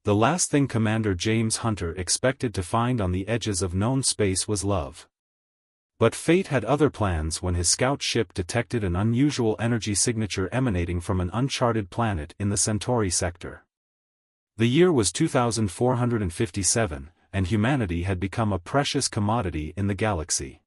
The last thing Commander James Hunter expected to find on the edges of known space was love. But fate had other plans when his scout ship detected an unusual energy signature emanating from an uncharted planet in the Centauri sector. The year was 2457, and humanity had become a precious commodity in the galaxy.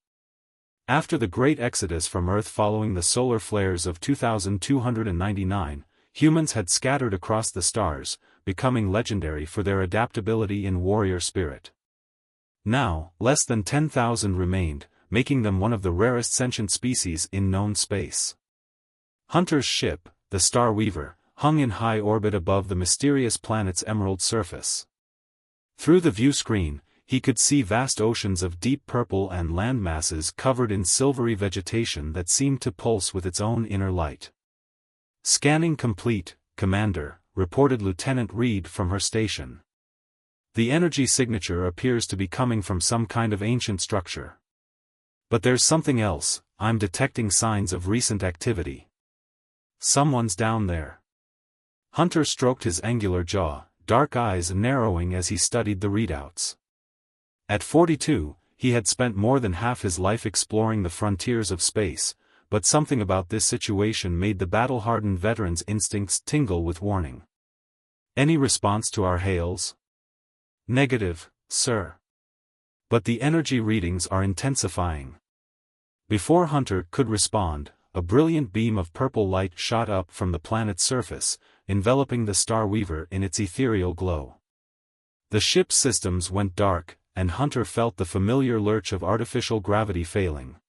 After the great exodus from Earth following the solar flares of 2299, humans had scattered across the stars, becoming legendary for their adaptability and warrior spirit. Now, less than 10,000 remained, making them one of the rarest sentient species in known space. Hunter's ship, the Star Weaver, hung in high orbit above the mysterious planet's emerald surface. Through the view screen, he could see vast oceans of deep purple and land masses covered in silvery vegetation that seemed to pulse with its own inner light. "Scanning complete, Commander," reported Lieutenant Reed from her station. "The energy signature appears to be coming from some kind of ancient structure. But there's something else, I'm detecting signs of recent activity. Someone's down there." Hunter stroked his angular jaw, dark eyes narrowing as he studied the readouts. At 42, he had spent more than half his life exploring the frontiers of space, but something about this situation made the battle-hardened veteran's instincts tingle with warning. "Any response to our hails?" "Negative, sir. But the energy readings are intensifying." Before Hunter could respond, a brilliant beam of purple light shot up from the planet's surface, enveloping the Star Weaver in its ethereal glow. The ship's systems went dark, and Hunter felt the familiar lurch of artificial gravity failing.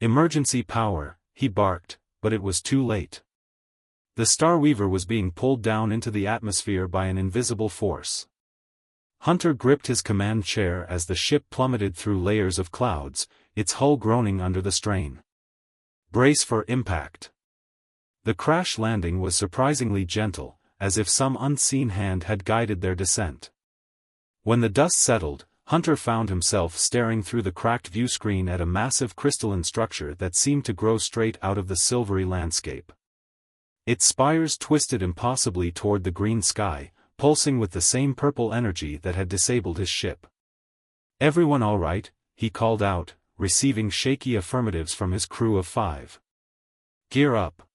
"Emergency power," he barked, but it was too late. The Star Weaver was being pulled down into the atmosphere by an invisible force. Hunter gripped his command chair as the ship plummeted through layers of clouds, its hull groaning under the strain. "Brace for impact." The crash landing was surprisingly gentle, as if some unseen hand had guided their descent. When the dust settled, Hunter found himself staring through the cracked view screen at a massive crystalline structure that seemed to grow straight out of the silvery landscape. Its spires twisted impossibly toward the green sky, pulsing with the same purple energy that had disabled his ship. "Everyone all right?" he called out, receiving shaky affirmatives from his crew of 5. "Gear up.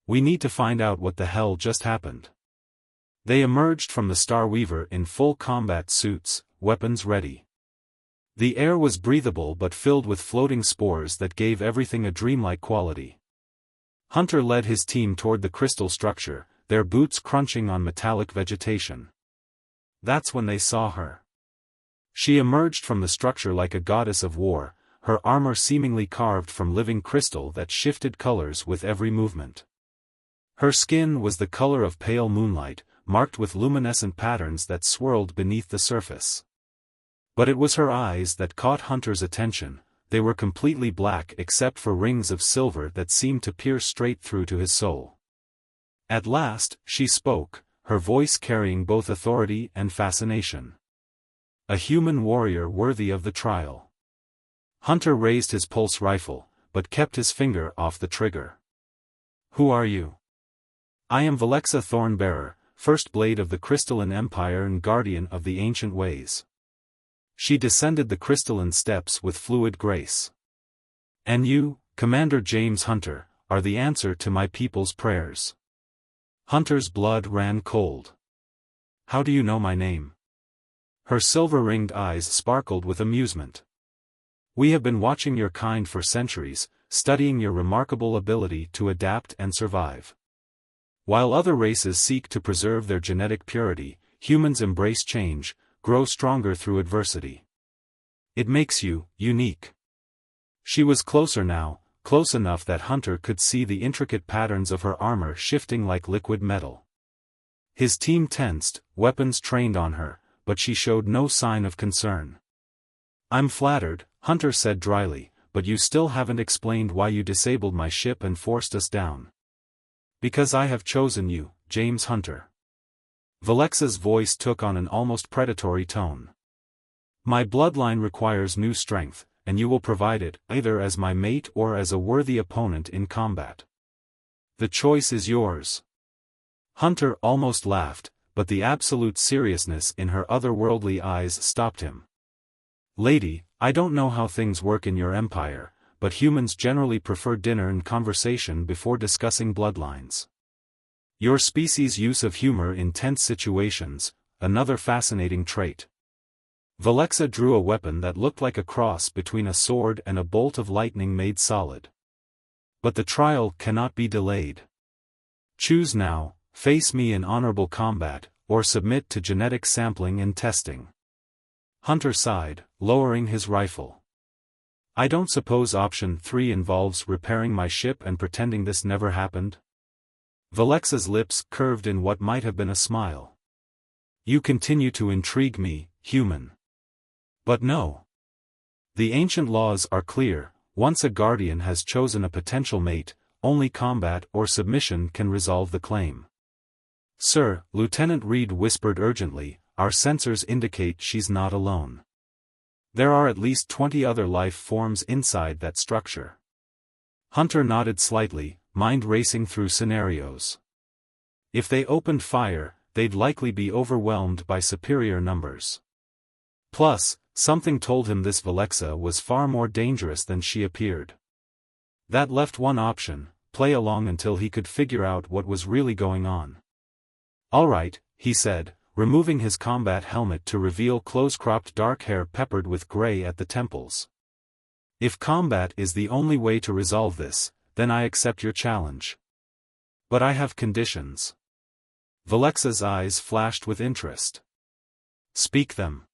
We need to find out what the hell just happened." They emerged from the Star Weaver in full combat suits, weapons ready. The air was breathable but filled with floating spores that gave everything a dreamlike quality. Hunter led his team toward the crystal structure, their boots crunching on metallic vegetation. That's when they saw her. She emerged from the structure like a goddess of war, her armor seemingly carved from living crystal that shifted colors with every movement. Her skin was the color of pale moonlight, marked with luminescent patterns that swirled beneath the surface. But it was her eyes that caught Hunter's attention. They were completely black except for rings of silver that seemed to pierce straight through to his soul. At last, she spoke, her voice carrying both authority and fascination. "A human warrior worthy of the trial." Hunter raised his pulse rifle, but kept his finger off the trigger. "Who are you?" "I am Valexa Thornbearer, First Blade of the Crystalline Empire and Guardian of the Ancient Ways." She descended the crystalline steps with fluid grace. "And you, Commander James Hunter, are the answer to my people's prayers." Hunter's blood ran cold. "How do you know my name?" Her silver-ringed eyes sparkled with amusement. "We have been watching your kind for centuries, studying your remarkable ability to adapt and survive. While other races seek to preserve their genetic purity, humans embrace change, grow stronger through adversity. It makes you unique." She was closer now, close enough that Hunter could see the intricate patterns of her armor shifting like liquid metal. His team tensed, weapons trained on her, but she showed no sign of concern. "I'm flattered," Hunter said dryly, "but you still haven't explained why you disabled my ship and forced us down." "Because I have chosen you, James Hunter." Valexa's voice took on an almost predatory tone. "My bloodline requires new strength, and you will provide it, either as my mate or as a worthy opponent in combat. The choice is yours." Hunter almost laughed, but the absolute seriousness in her otherworldly eyes stopped him. "Lady, I don't know how things work in your empire, but humans generally prefer dinner and conversation before discussing bloodlines. Your species' use of humor in tense situations, another fascinating trait." Valexa drew a weapon that looked like a cross between a sword and a bolt of lightning made solid. "But the trial cannot be delayed. Choose now, face me in honorable combat, or submit to genetic sampling and testing." Hunter sighed, lowering his rifle. "I don't suppose option 3 involves repairing my ship and pretending this never happened?" Valexa's lips curved in what might have been a smile. "You continue to intrigue me, human. But no. The ancient laws are clear. Once a guardian has chosen a potential mate, only combat or submission can resolve the claim." "Sir," Lieutenant Reed whispered urgently, "our sensors indicate she's not alone. There are at least 20 other life forms inside that structure." Hunter nodded slightly, mind racing through scenarios. If they opened fire, they'd likely be overwhelmed by superior numbers. Plus, something told him this Valexa was far more dangerous than she appeared. That left one option: play along until he could figure out what was really going on. "All right," he said, removing his combat helmet to reveal close-cropped dark hair peppered with gray at the temples. "If combat is the only way to resolve this, then I accept your challenge. But I have conditions." Valexa's eyes flashed with interest. "Speak them."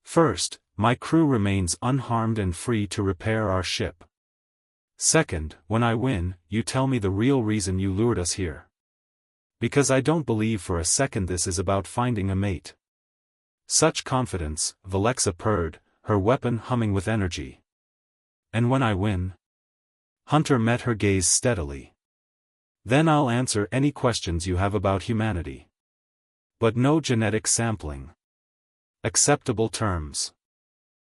"First, my crew remains unharmed and free to repair our ship. Second, when I win, you tell me the real reason you lured us here. Because I don't believe for a second this is about finding a mate." "Such confidence," Valexa purred, her weapon humming with energy. "And when I win?" Hunter met her gaze steadily. "Then I'll answer any questions you have about humanity. But no genetic sampling. Acceptable terms."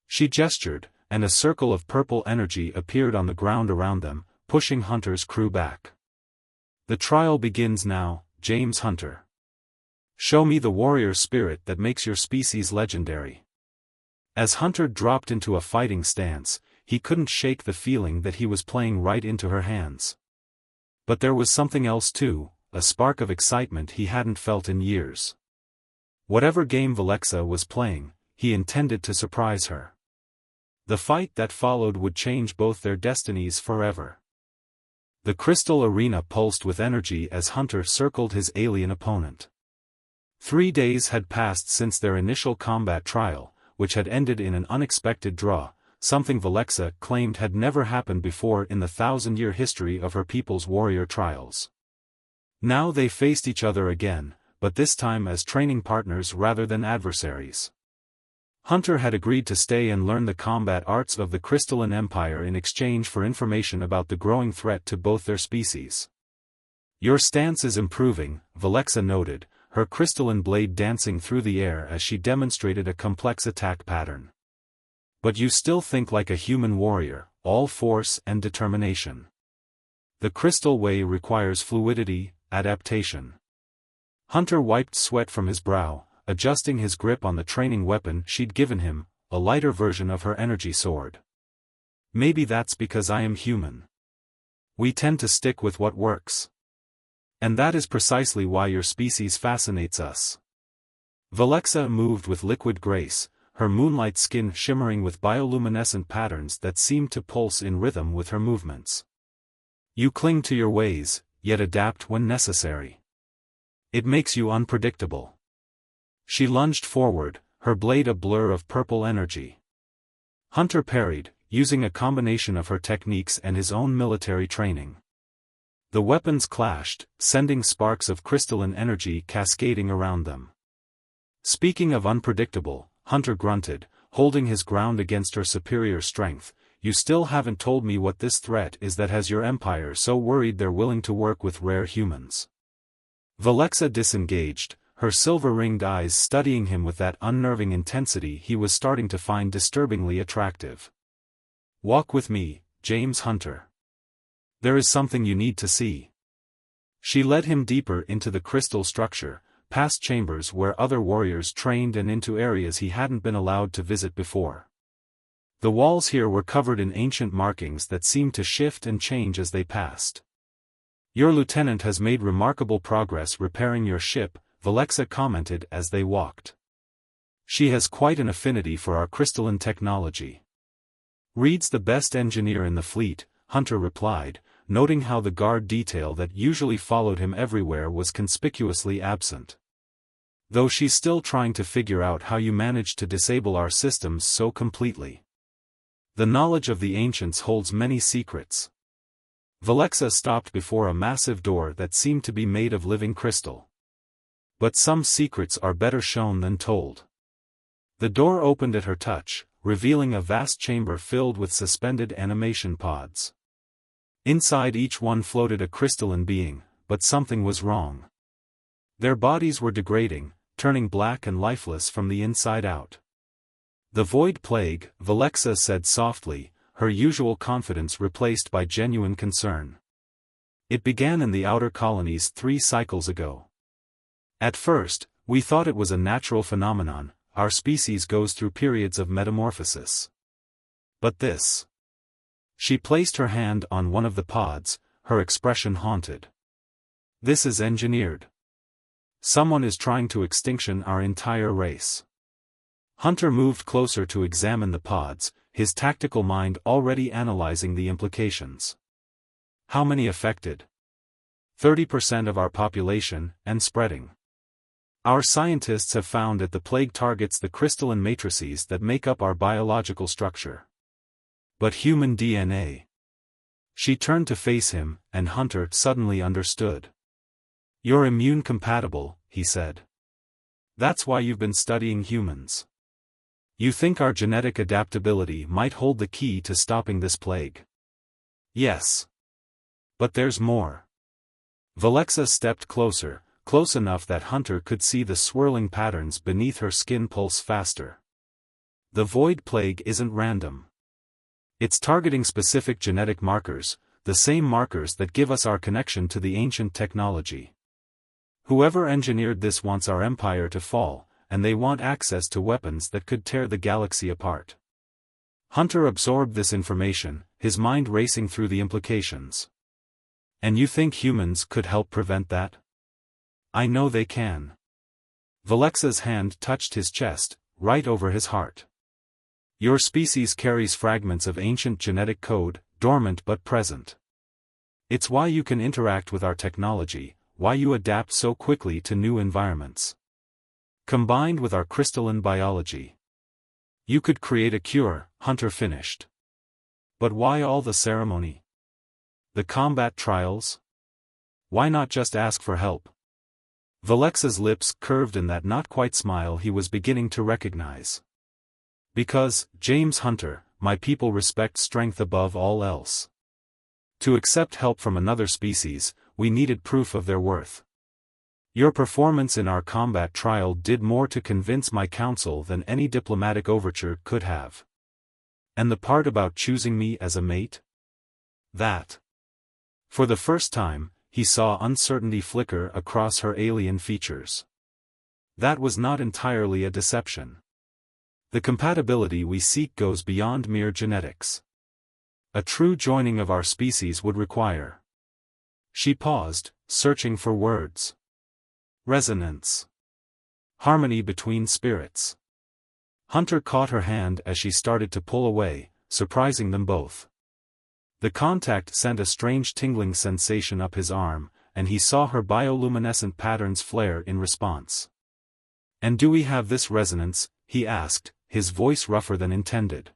She gestured, and a circle of purple energy appeared on the ground around them, pushing Hunter's crew back. "The trial begins now, James Hunter. Show me the warrior spirit that makes your species legendary." As Hunter dropped into a fighting stance, he couldn't shake the feeling that he was playing right into her hands. But there was something else too, a spark of excitement he hadn't felt in years. Whatever game Valexa was playing, he intended to surprise her. The fight that followed would change both their destinies forever. The crystal arena pulsed with energy as Hunter circled his alien opponent. 3 days had passed since their initial combat trial, which had ended in an unexpected draw, something Valexa claimed had never happened before in the 1,000-year history of her people's warrior trials. Now they faced each other again, but this time as training partners rather than adversaries. Hunter had agreed to stay and learn the combat arts of the Crystalline Empire in exchange for information about the growing threat to both their species. "Your stance is improving," Valexa noted, her crystalline blade dancing through the air as she demonstrated a complex attack pattern. "But you still think like a human warrior, all force and determination. The crystal way requires fluidity, adaptation." Hunter wiped sweat from his brow, adjusting his grip on the training weapon she'd given him, a lighter version of her energy sword. "Maybe that's because I am human. We tend to stick with what works. And that is precisely why your species fascinates us." Valexa moved with liquid grace, her moonlight skin shimmering with bioluminescent patterns that seemed to pulse in rhythm with her movements. "You cling to your ways, yet adapt when necessary. It makes you unpredictable." She lunged forward, her blade a blur of purple energy. Hunter parried, using a combination of her techniques and his own military training. The weapons clashed, sending sparks of crystalline energy cascading around them. "Speaking of unpredictable," Hunter grunted, holding his ground against her superior strength, "you still haven't told me what this threat is that has your empire so worried they're willing to work with rare humans." Valexa disengaged, her silver-ringed eyes studying him with that unnerving intensity he was starting to find disturbingly attractive. "Walk with me, James Hunter. There is something you need to see." She led him deeper into the crystal structure, past chambers where other warriors trained and into areas he hadn't been allowed to visit before. The walls here were covered in ancient markings that seemed to shift and change as they passed. "Your lieutenant has made remarkable progress repairing your ship," Valexa commented as they walked. "She has quite an affinity for our crystalline technology." "Reed's the best engineer in the fleet," Hunter replied, noting how the guard detail that usually followed him everywhere was conspicuously absent. "Though she's still trying to figure out how you managed to disable our systems so completely. The knowledge of the ancients holds many secrets." Valexa stopped before a massive door that seemed to be made of living crystal. "But some secrets are better shown than told." The door opened at her touch, revealing a vast chamber filled with suspended animation pods. Inside each one floated a crystalline being, but something was wrong. Their bodies were degrading, turning black and lifeless from the inside out. "The Void Plague," Valexa said softly, her usual confidence replaced by genuine concern. "It began in the outer colonies 3 cycles ago. At first, we thought it was a natural phenomenon. Our species goes through periods of metamorphosis. But this..." She placed her hand on one of the pods, her expression haunted. "This is engineered. Someone is trying to extinction our entire race." Hunter moved closer to examine the pods, his tactical mind already analyzing the implications. "How many affected?" 30% of our population, and spreading. Our scientists have found that the plague targets the crystalline matrices that make up our biological structure. But human DNA. She turned to face him, and Hunter suddenly understood. "You're immune compatible," he said. "That's why you've been studying humans. You think our genetic adaptability might hold the key to stopping this plague?" "Yes. But there's more." Valexa stepped closer, close enough that Hunter could see the swirling patterns beneath her skin pulse faster. "The Void Plague isn't random. It's targeting specific genetic markers, the same markers that give us our connection to the ancient technology. Whoever engineered this wants our empire to fall, and they want access to weapons that could tear the galaxy apart." Hunter absorbed this information, his mind racing through the implications. "And you think humans could help prevent that?" "I know they can." Valexa's hand touched his chest, right over his heart. "Your species carries fragments of ancient genetic code, dormant but present. It's why you can interact with our technology, why you adapt so quickly to new environments. Combined with our crystalline biology, you could create a cure," Hunter finished. "But why all the ceremony? The combat trials? Why not just ask for help?" Valexa's lips curved in that not-quite smile he was beginning to recognize. "Because, James Hunter, my people respect strength above all else. To accept help from another species, we needed proof of their worth. Your performance in our combat trial did more to convince my council than any diplomatic overture could have. And the part about choosing me as a mate? That." For the first time, he saw uncertainty flicker across her alien features. "That was not entirely a deception. The compatibility we seek goes beyond mere genetics. A true joining of our species would require..." She paused, searching for words. "Resonance. Harmony between spirits." Hunter caught her hand as she started to pull away, surprising them both. The contact sent a strange tingling sensation up his arm, and he saw her bioluminescent patterns flare in response. "And do we have this resonance?" he asked, his voice rougher than intended.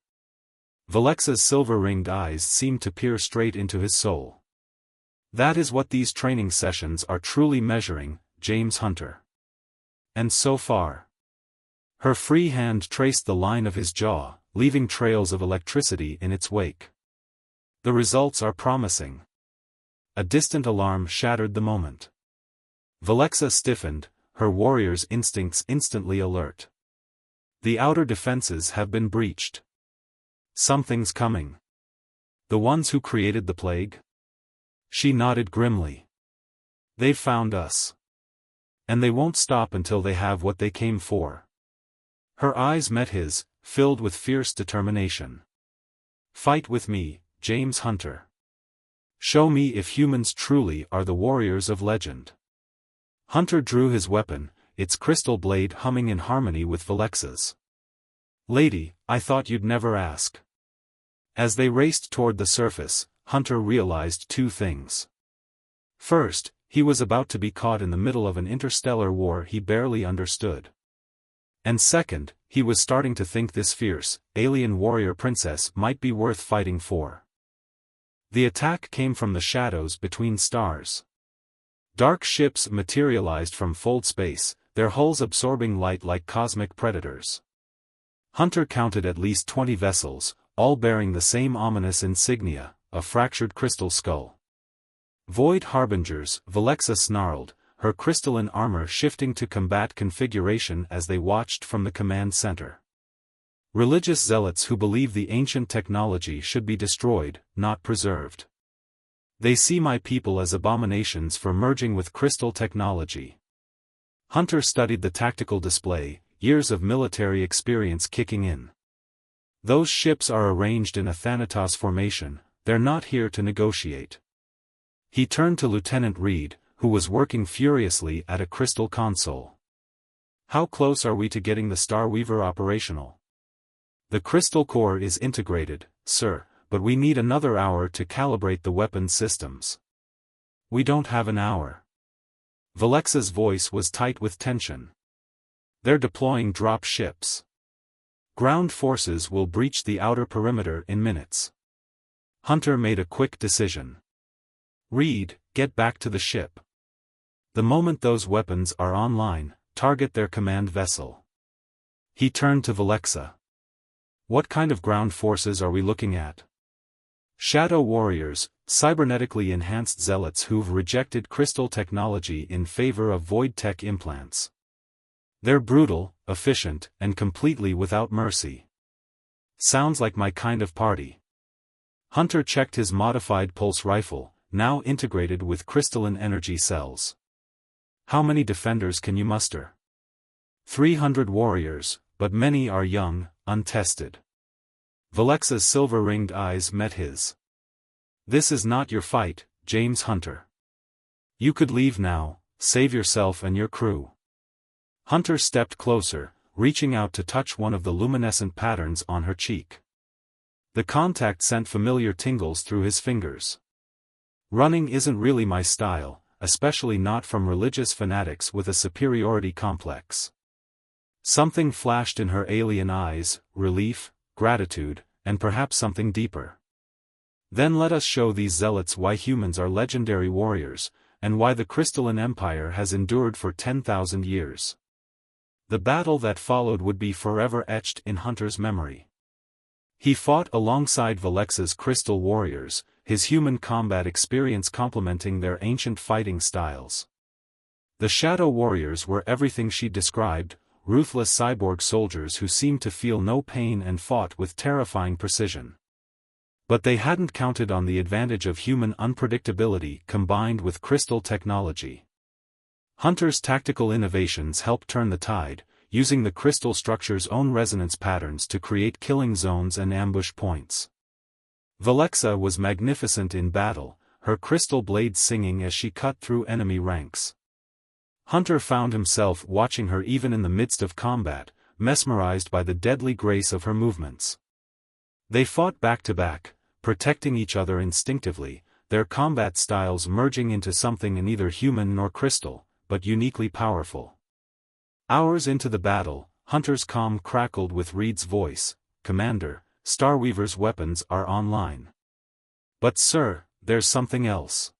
Valexa's silver-ringed eyes seemed to peer straight into his soul. "That is what these training sessions are truly measuring, James Hunter. And so far..." Her free hand traced the line of his jaw, leaving trails of electricity in its wake. "The results are promising." A distant alarm shattered the moment. Valexa stiffened, her warrior's instincts instantly alert. "The outer defenses have been breached. Something's coming." "The ones who created the plague?" She nodded grimly. "They've found us. And they won't stop until they have what they came for. Her eyes met his, filled with fierce determination. Fight with me, James Hunter. Show me if humans truly are the warriors of legend. Hunter drew his weapon, its crystal blade humming in harmony with Valexa's. Lady, I thought you'd never ask. As they raced toward the surface, Hunter realized two things. First, he was about to be caught in the middle of an interstellar war he barely understood. And second, he was starting to think this fierce, alien warrior princess might be worth fighting for. The attack came from the shadows between stars. Dark ships materialized from fold space, their hulls absorbing light like cosmic predators. Hunter counted at least 20 vessels, all bearing the same ominous insignia, a fractured crystal skull. Void harbingers, Valexa snarled, her crystalline armor shifting to combat configuration as they watched from the command center. Religious zealots who believe the ancient technology should be destroyed, not preserved. They see my people as abominations for merging with crystal technology. Hunter studied the tactical display, years of military experience kicking in. Those ships are arranged in a Thanatos formation, they're not here to negotiate. He turned to Lieutenant Reed, who was working furiously at a crystal console. How close are we to getting the Starweaver operational? The crystal core is integrated, sir, but we need another hour to calibrate the weapon systems. We don't have an hour. Valexa's voice was tight with tension. They're deploying drop ships. Ground forces will breach the outer perimeter in minutes. Hunter made a quick decision. Reed, get back to the ship. The moment those weapons are online, target their command vessel. He turned to Valexa. What kind of ground forces are we looking at? Shadow warriors, cybernetically enhanced zealots who've rejected crystal technology in favor of void tech implants. They're brutal, efficient, and completely without mercy. Sounds like my kind of party. Hunter checked his modified pulse rifle, now integrated with crystalline energy cells. How many defenders can you muster? 300 warriors, but many are young, untested. Valexa's silver-ringed eyes met his. This is not your fight, James Hunter. You could leave now, save yourself and your crew. Hunter stepped closer, reaching out to touch one of the luminescent patterns on her cheek. The contact sent familiar tingles through his fingers. Running isn't really my style, especially not from religious fanatics with a superiority complex. Something flashed in her alien eyes, relief, gratitude, and perhaps something deeper. Then let us show these zealots why humans are legendary warriors, and why the Crystalline Empire has endured for 10,000 years. The battle that followed would be forever etched in Hunter's memory. He fought alongside Valexa's crystal warriors, his human combat experience complementing their ancient fighting styles. The Shadow Warriors were everything she described, ruthless cyborg soldiers who seemed to feel no pain and fought with terrifying precision. But they hadn't counted on the advantage of human unpredictability combined with crystal technology. Hunter's tactical innovations helped turn the tide, using the crystal structure's own resonance patterns to create killing zones and ambush points. Valexa was magnificent in battle, her crystal blades singing as she cut through enemy ranks. Hunter found himself watching her even in the midst of combat, mesmerized by the deadly grace of her movements. They fought back to back, protecting each other instinctively, their combat styles merging into something neither human nor crystal, but uniquely powerful. Hours into the battle, Hunter's comm crackled with Reed's voice, "Commander, Starweaver's weapons are online. But sir, there's something else.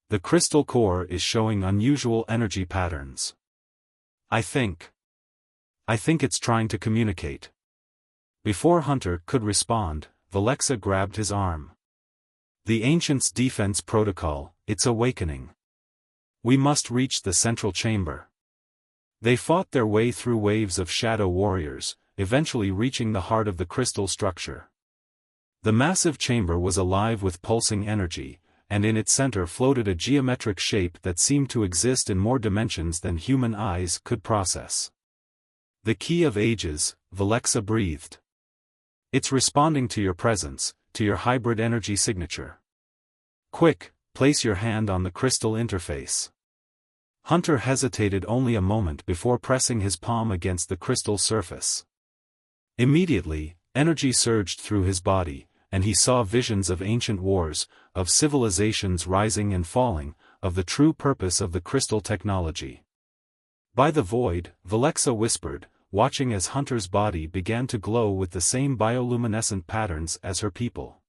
The crystal core is showing unusual energy patterns. I think it's trying to communicate." Before Hunter could respond, Valexa grabbed his arm. "The Ancients' defense protocol, it's awakening. We must reach the central chamber." They fought their way through waves of shadow warriors, eventually reaching the heart of the crystal structure. The massive chamber was alive with pulsing energy, and in its center floated a geometric shape that seemed to exist in more dimensions than human eyes could process. "The key of ages," Valexa breathed. "It's responding to your presence, to your hybrid energy signature. Quick, place your hand on the crystal interface." Hunter hesitated only a moment before pressing his palm against the crystal surface. Immediately, energy surged through his body, and he saw visions of ancient wars, of civilizations rising and falling, of the true purpose of the crystal technology. "By the void," Valexa whispered, watching as Hunter's body began to glow with the same bioluminescent patterns as her people.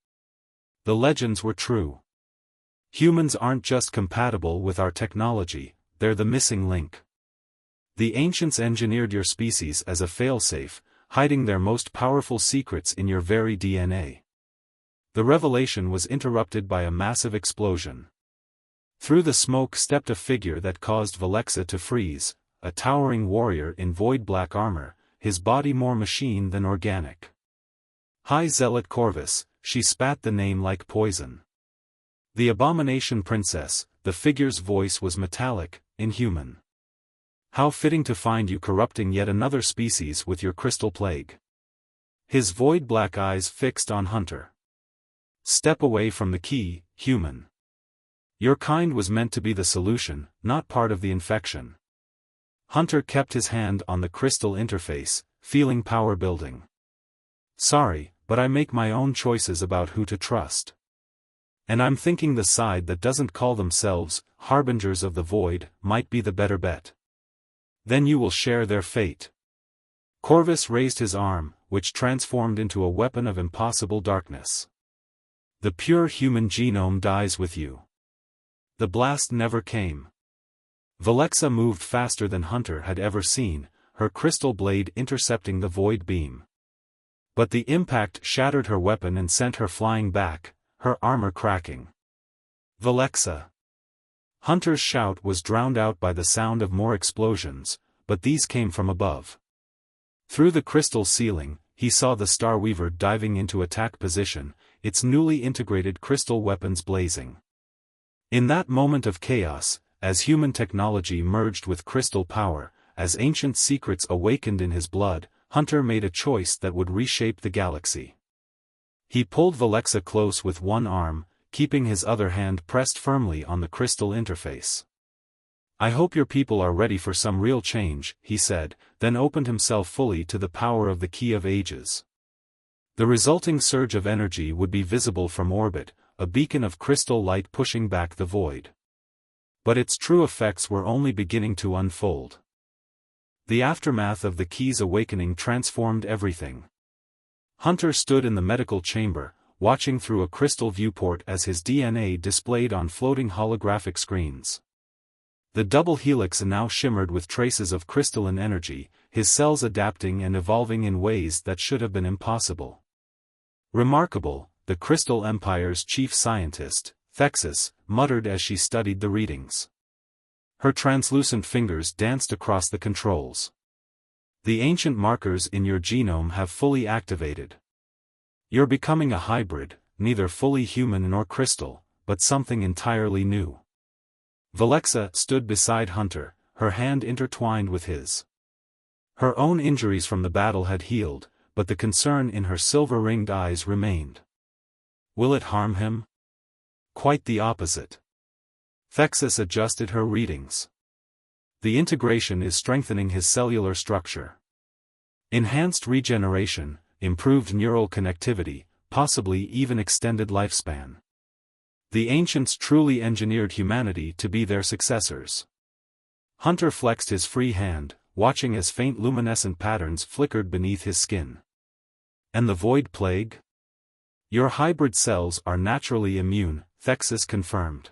The legends were true. Humans aren't just compatible with our technology, they're the missing link. The ancients engineered your species as a failsafe, hiding their most powerful secrets in your very DNA. The revelation was interrupted by a massive explosion. Through the smoke stepped a figure that caused Valexa to freeze, a towering warrior in void-black armor, his body more machine than organic. "High Zealot Corvus," she spat the name like poison. "The Abomination Princess," the figure's voice was metallic, inhuman. "How fitting to find you corrupting yet another species with your crystal plague." His void-black eyes fixed on Hunter. "Step away from the key, human. Your kind was meant to be the solution, not part of the infection." Hunter kept his hand on the crystal interface, feeling power building. "Sorry, but I make my own choices about who to trust. And I'm thinking the side that doesn't call themselves harbingers of the void might be the better bet. Then you will share their fate." Corvus raised his arm, which transformed into a weapon of impossible darkness. "The pure human genome dies with you." The blast never came. Valexa moved faster than Hunter had ever seen, her crystal blade intercepting the void beam. But the impact shattered her weapon and sent her flying back, her armor cracking. "Valexa!" Hunter's shout was drowned out by the sound of more explosions, but these came from above. Through the crystal ceiling, he saw the Starweaver diving into attack position, its newly integrated crystal weapons blazing. In that moment of chaos, as human technology merged with crystal power, as ancient secrets awakened in his blood, Hunter made a choice that would reshape the galaxy. He pulled Valexa close with one arm, keeping his other hand pressed firmly on the crystal interface. "I hope your people are ready for some real change," he said, then opened himself fully to the power of the Key of Ages. The resulting surge of energy would be visible from orbit, a beacon of crystal light pushing back the void. But its true effects were only beginning to unfold. The aftermath of the Key's awakening transformed everything. Hunter stood in the medical chamber, watching through a crystal viewport as his DNA displayed on floating holographic screens. The double helix now shimmered with traces of crystalline energy, his cells adapting and evolving in ways that should have been impossible. "Remarkable," the Crystal Empire's chief scientist, Thexus, muttered as she studied the readings. Her translucent fingers danced across the controls. "The ancient markers in your genome have fully activated. You're becoming a hybrid, neither fully human nor crystal, but something entirely new." Valexa stood beside Hunter, her hand intertwined with his. Her own injuries from the battle had healed, but the concern in her silver-ringed eyes remained. "Will it harm him?" "Quite the opposite." Thexus adjusted her readings. "The integration is strengthening his cellular structure. Enhanced regeneration, improved neural connectivity, possibly even extended lifespan. The ancients truly engineered humanity to be their successors." Hunter flexed his free hand, watching as faint luminescent patterns flickered beneath his skin. "And the void plague?" "Your hybrid cells are naturally immune," Thexus confirmed.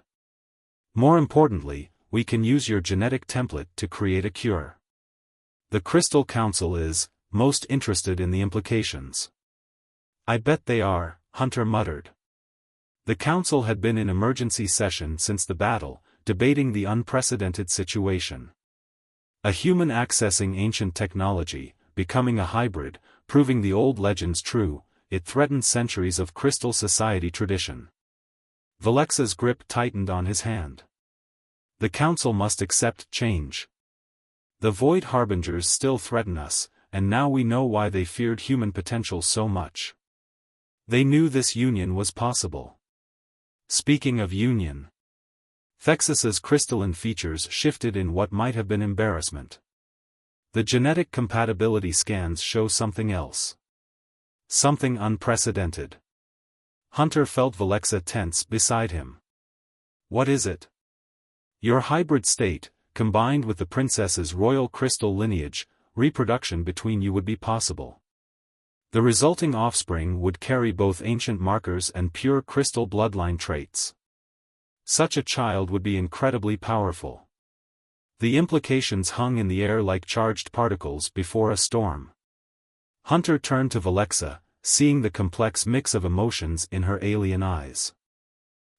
"More importantly, we can use your genetic template to create a cure. The Crystal Council is most interested in the implications." "I bet they are," Hunter muttered. The council had been in emergency session since the battle, debating the unprecedented situation. A human accessing ancient technology, becoming a hybrid, proving the old legends true, it threatened centuries of Crystal Society tradition. Valexa's grip tightened on his hand. The Council must accept change. The Void Harbingers still threaten us, and now we know why they feared human potential so much. They knew this union was possible. Speaking of union, Thexus's crystalline features shifted in what might have been embarrassment. The genetic compatibility scans show something else. Something unprecedented. Hunter felt Valexa tense beside him. What is it? Your hybrid state, combined with the princess's royal crystal lineage, reproduction between you would be possible. The resulting offspring would carry both ancient markers and pure crystal bloodline traits. Such a child would be incredibly powerful. The implications hung in the air like charged particles before a storm. Hunter turned to Valexa, seeing the complex mix of emotions in her alien eyes.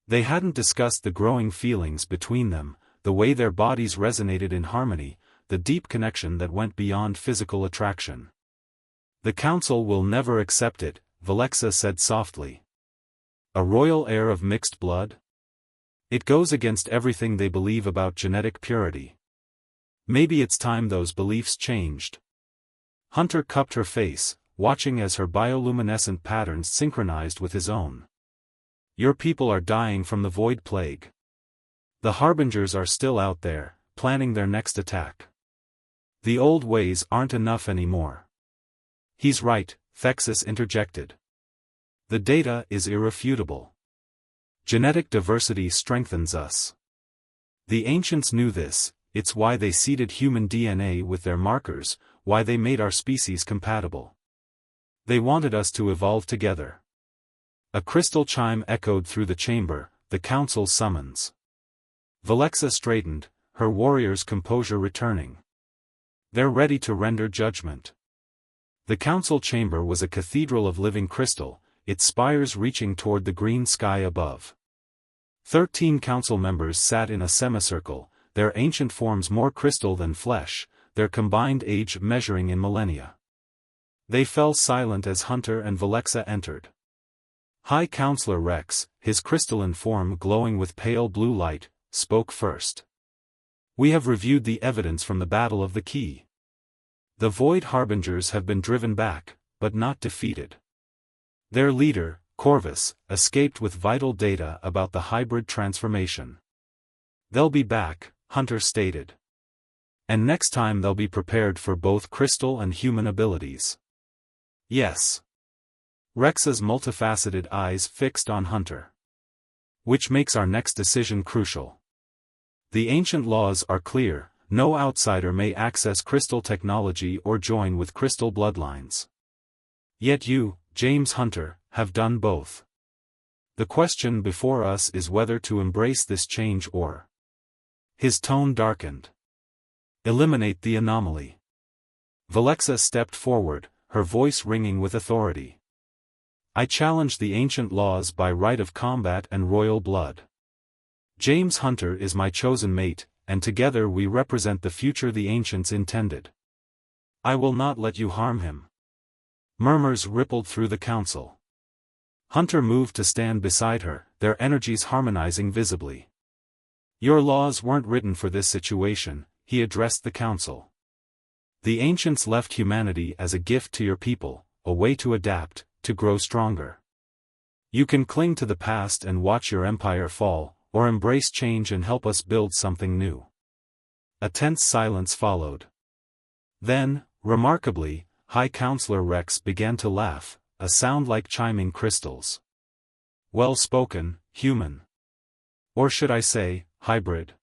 They hadn't discussed the growing feelings between them, the way their bodies resonated in harmony, the deep connection that went beyond physical attraction. The Council will never accept it, Valexa said softly. A royal heir of mixed blood? It goes against everything they believe about genetic purity. Maybe it's time those beliefs changed. Hunter cupped her face, watching as her bioluminescent patterns synchronized with his own. Your people are dying from the Void Plague. The Harbingers are still out there, planning their next attack. The old ways aren't enough anymore. He's right, Thexus interjected. The data is irrefutable. Genetic diversity strengthens us. The ancients knew this, it's why they seeded human DNA with their markers, why they made our species compatible. They wanted us to evolve together. A crystal chime echoed through the chamber, the Council's summons. Valexa straightened, her warriors' composure returning. They're ready to render judgment. The Council chamber was a cathedral of living crystal, its spires reaching toward the green sky above. 13 Council members sat in a semicircle, their ancient forms more crystal than flesh, their combined age measuring in millennia. They fell silent as Hunter and Valexa entered. High Counselor Rex, his crystalline form glowing with pale blue light, spoke first. We have reviewed the evidence from the Battle of the Key. The Void Harbingers have been driven back, but not defeated. Their leader, Corvus, escaped with vital data about the hybrid transformation. They'll be back, Hunter stated. And next time they'll be prepared for both crystal and human abilities. Yes. Rex's multifaceted eyes fixed on Hunter. Which makes our next decision crucial. The ancient laws are clear, no outsider may access crystal technology or join with crystal bloodlines. Yet you, James Hunter, have done both. The question before us is whether to embrace this change or... His tone darkened. Eliminate the anomaly. Valexa stepped forward, her voice ringing with authority. I challenge the ancient laws by right of combat and royal blood. James Hunter is my chosen mate, and together we represent the future the ancients intended. I will not let you harm him. Murmurs rippled through the Council. Hunter moved to stand beside her, their energies harmonizing visibly. Your laws weren't written for this situation, he addressed the Council. The ancients left humanity as a gift to your people, a way to adapt, to grow stronger. You can cling to the past and watch your empire fall, or embrace change and help us build something new. A tense silence followed. Then, remarkably, High Counselor Rex began to laugh, a sound like chiming crystals. Well spoken, human. Or should I say, hybrid.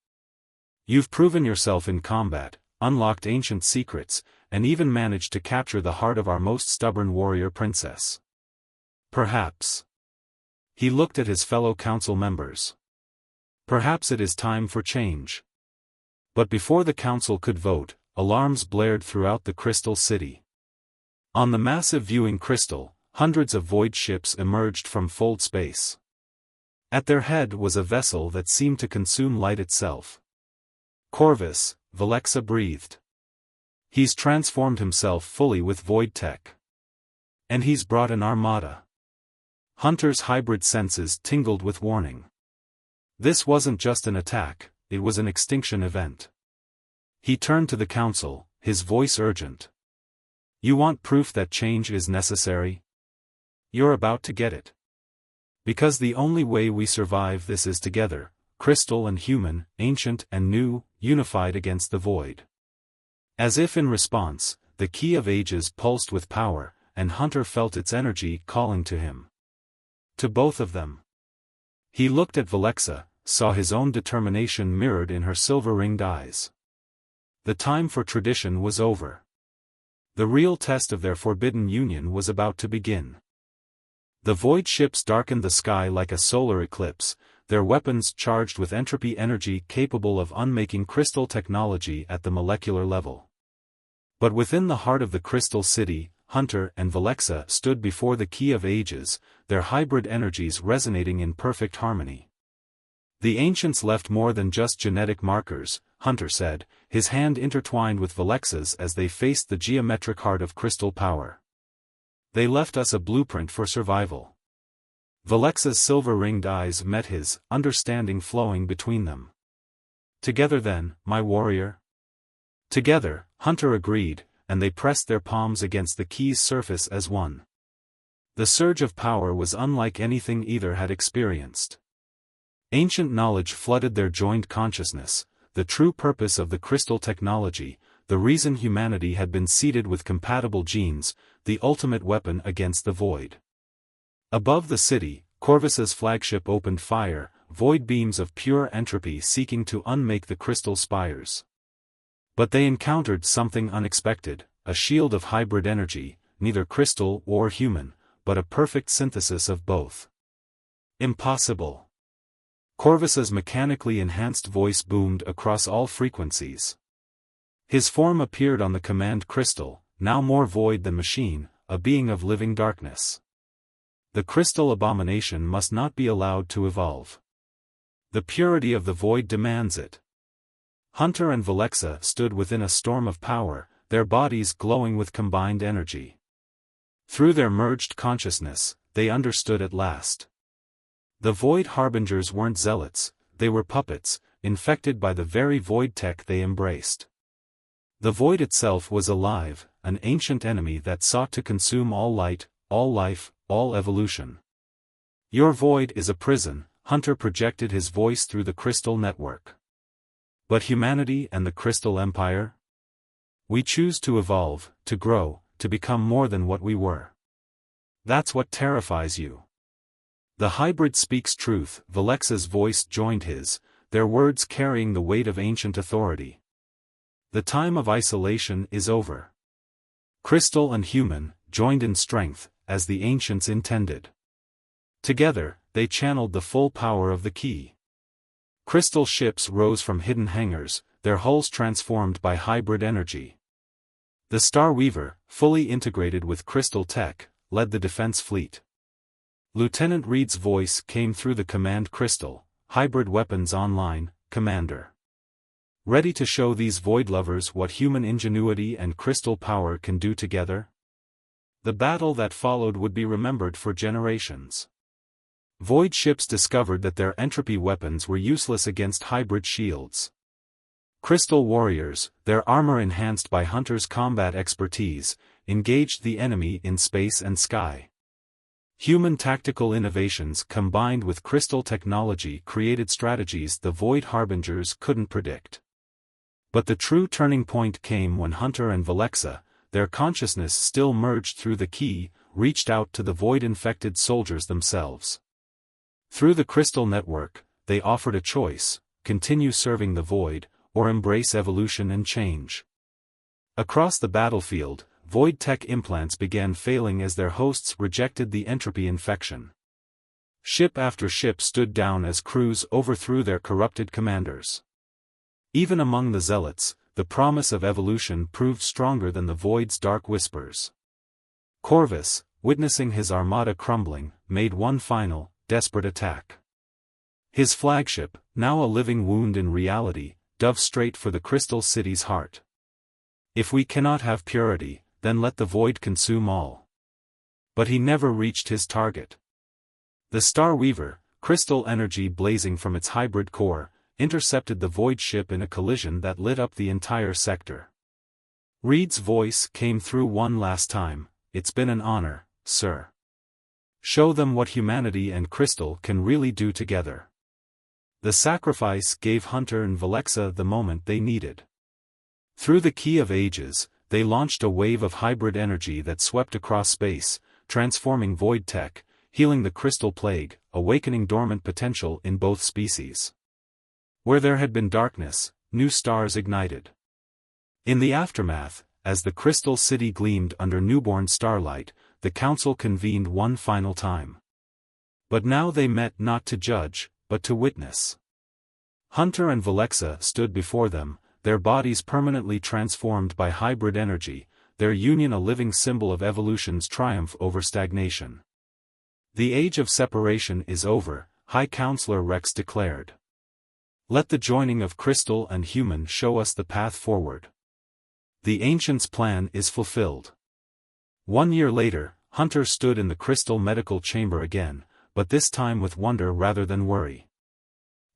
You've proven yourself in combat, unlocked ancient secrets, and even managed to capture the heart of our most stubborn warrior princess. Perhaps. He looked at his fellow council members. Perhaps it is time for change. But before the council could vote, alarms blared throughout the Crystal City. On the massive viewing crystal, hundreds of void ships emerged from fold space. At their head was a vessel that seemed to consume light itself. Corvus, Valexa breathed. He's transformed himself fully with void tech. And he's brought an armada. Hunter's hybrid senses tingled with warning. This wasn't just an attack, it was an extinction event. He turned to the council, his voice urgent. You want proof that change is necessary? You're about to get it. Because the only way we survive this is together, crystal and human, ancient and new, unified against the void. As if in response, the key of ages pulsed with power, and Hunter felt its energy calling to him. To both of them. He looked at Valexa, saw his own determination mirrored in her silver-ringed eyes. The time for tradition was over. The real test of their forbidden union was about to begin. The void ships darkened the sky like a solar eclipse, their weapons charged with entropy energy capable of unmaking crystal technology at the molecular level. But within the heart of the Crystal City, Hunter and Valexa stood before the key of ages, their hybrid energies resonating in perfect harmony. The ancients left more than just genetic markers, Hunter said, his hand intertwined with Valexa's as they faced the geometric heart of crystal power. They left us a blueprint for survival. Valexa's silver-ringed eyes met his, understanding flowing between them. Together then, my warrior? Together, Hunter agreed, and they pressed their palms against the key's surface as one. The surge of power was unlike anything either had experienced. Ancient knowledge flooded their joined consciousness, the true purpose of the crystal technology, the reason humanity had been seeded with compatible genes, the ultimate weapon against the void. Above the city, Corvus's flagship opened fire, void beams of pure entropy seeking to unmake the crystal spires. But they encountered something unexpected, a shield of hybrid energy, neither crystal or human, but a perfect synthesis of both. Impossible. Corvus's mechanically enhanced voice boomed across all frequencies. His form appeared on the command crystal, now more void than machine, a being of living darkness. The crystal abomination must not be allowed to evolve. The purity of the void demands it. Hunter and Valexa stood within a storm of power, their bodies glowing with combined energy. Through their merged consciousness, they understood at last. The void harbingers weren't zealots, they were puppets, infected by the very void tech they embraced. The void itself was alive, an ancient enemy that sought to consume all light, all life, all evolution. Your void is a prison, Hunter projected his voice through the crystal network. But humanity and the Crystal Empire? We choose to evolve, to grow, to become more than what we were. That's what terrifies you. The hybrid speaks truth, Valexa's voice joined his, their words carrying the weight of ancient authority. The time of isolation is over. Crystal and human, joined in strength, as the ancients intended. Together, they channeled the full power of the key. Crystal ships rose from hidden hangars, their hulls transformed by hybrid energy. The Star Weaver, fully integrated with crystal tech, led the defense fleet. Lieutenant Reed's voice came through the command crystal, hybrid weapons online, Commander. Ready to show these void lovers what human ingenuity and crystal power can do together? The battle that followed would be remembered for generations. Void ships discovered that their entropy weapons were useless against hybrid shields. Crystal warriors, their armor enhanced by Hunter's combat expertise, engaged the enemy in space and sky. Human tactical innovations combined with crystal technology created strategies the void harbingers couldn't predict. But the true turning point came when Hunter and Valexa, their consciousness still merged through the key, reached out to the void-infected soldiers themselves. Through the crystal network, they offered a choice: continue serving the void, or embrace evolution and change. Across the battlefield, void tech implants began failing as their hosts rejected the entropy infection. Ship after ship stood down as crews overthrew their corrupted commanders. Even among the zealots, the promise of evolution proved stronger than the void's dark whispers. Corvus, witnessing his armada crumbling, made one final, desperate attack. His flagship, now a living wound in reality, dove straight for the Crystal City's heart. If we cannot have purity, then let the void consume all. But he never reached his target. The Star Weaver, crystal energy blazing from its hybrid core, intercepted the void ship in a collision that lit up the entire sector. Reed's voice came through one last time. "It's been an honor, sir. Show them what humanity and Crystal can really do together." The sacrifice gave Hunter and Valexa the moment they needed. Through the Key of Ages, they launched a wave of hybrid energy that swept across space, transforming void tech, healing the crystal plague, awakening dormant potential in both species. Where there had been darkness, new stars ignited. In the aftermath, as the crystal city gleamed under newborn starlight, the council convened one final time. But now they met not to judge, but to witness. Hunter and Valexa stood before them, their bodies permanently transformed by hybrid energy, their union a living symbol of evolution's triumph over stagnation. "The age of separation is over," High Counselor Rex declared. "Let the joining of crystal and human show us the path forward. The Ancient's plan is fulfilled." 1 year later, Hunter stood in the crystal medical chamber again, but this time with wonder rather than worry.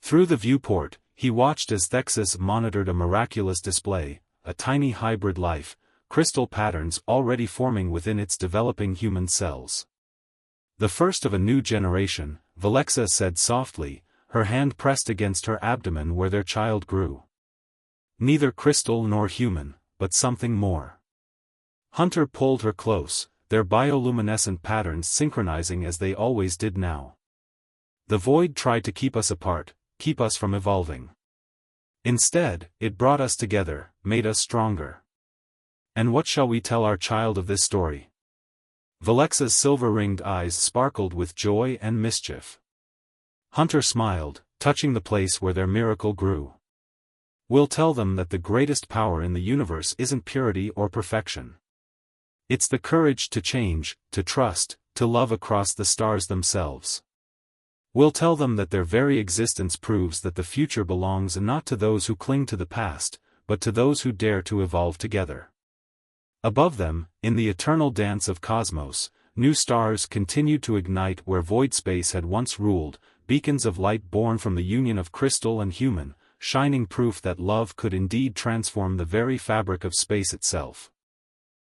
Through the viewport, he watched as Thexus monitored a miraculous display, a tiny hybrid life, crystal patterns already forming within its developing human cells. "The first of a new generation," Valexa said softly, her hand pressed against her abdomen where their child grew. "Neither crystal nor human, but something more." Hunter pulled her close, their bioluminescent patterns synchronizing as they always did now. "The void tried to keep us apart, keep us from evolving. Instead, it brought us together, made us stronger. And what shall we tell our child of this story?" Valexa's silver-ringed eyes sparkled with joy and mischief. Hunter smiled, touching the place where their miracle grew. "We'll tell them that the greatest power in the universe isn't purity or perfection. It's the courage to change, to trust, to love across the stars themselves. We'll tell them that their very existence proves that the future belongs not to those who cling to the past, but to those who dare to evolve together." Above them, in the eternal dance of cosmos, new stars continued to ignite where void space had once ruled, beacons of light born from the union of crystal and human, shining proof that love could indeed transform the very fabric of space itself.